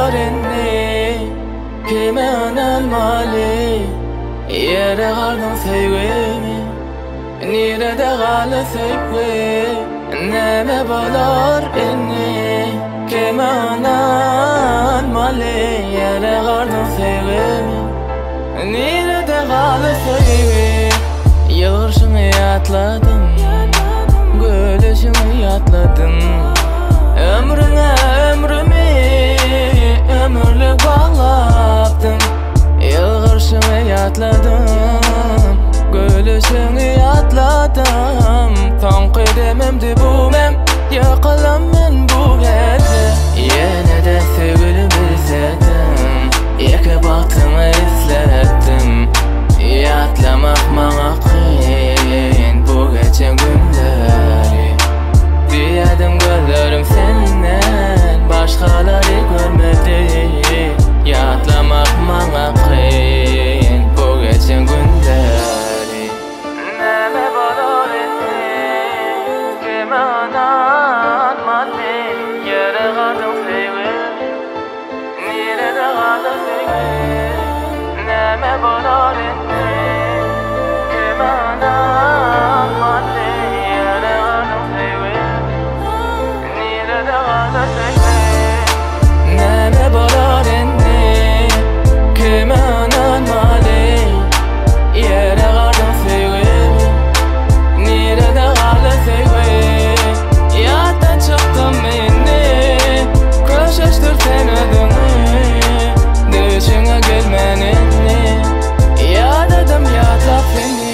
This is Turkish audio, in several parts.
balorini kime anılmalı yere kaldım sevgimi nerede kaldı sevgi neme balorini kime anılmalı yere kaldım sevgimi nerede kaldı sevgi yağışını yatladım gülüşünü yatladım ömrüne ömrümü ömürlük bağlattım yağışını yatladım gülüşünü yatladım son kıdemimdi bu mem yıkılam men bu gece yine de sevgili bilsedim iki baktımı izlettim yatlamak bana kıyın bu gece günleri diyedim gözlerim senden başkaları görmedi yatlamak bana kıyın bu gece günleri neme balorini kime anlatmadı yere kaldım sevgi nerede kaldı sevgi neme balorini kime anlatmadı yere kaldım sevgi nerede kaldı sevgi neme balorini kime anlatmadı yere kaldım sevgi nerede kaldı sevgi yattan çıktım beni koşuştur sen adını düşüne gelmenini yadadım yatlap seni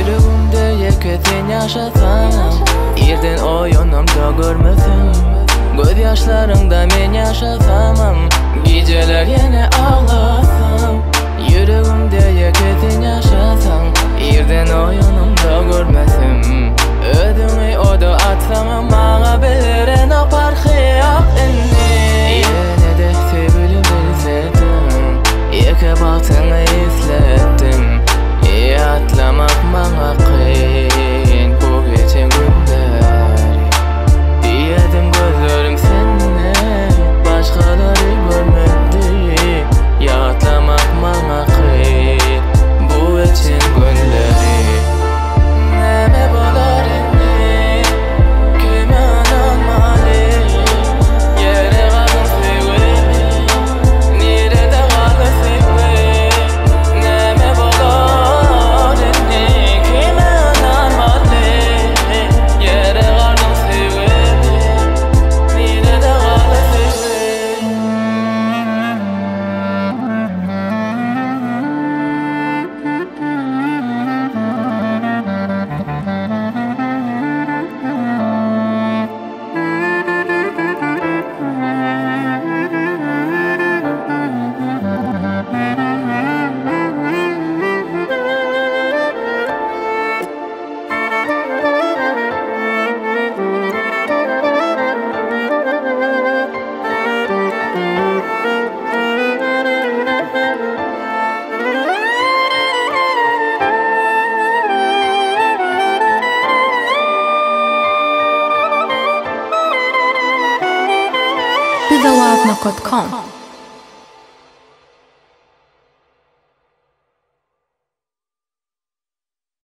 yüreğimde yeketin yaşasam yerden oyunumda görmesin göz yaşlarında men yaşasamam geceler yine ağlasam yüreğimde yeketin yaşasam yerden oyunumda görmesin ödümü oda atsam bana biliren o farkı yok inni yine de sevgilim bilsedim iki baktığını izlettim yatlamak bana kıyın bu gece günleri diyedim gözlerim senden başkaları görmedi yatlamak bana kıyın bu gece günleri neme balorini kime anılmalı yere kaldım sevgi nerede kaldı sevgi neme balorini kime anılmalı yere kaldım sevgi nerede kaldı sevgi BizaLove.com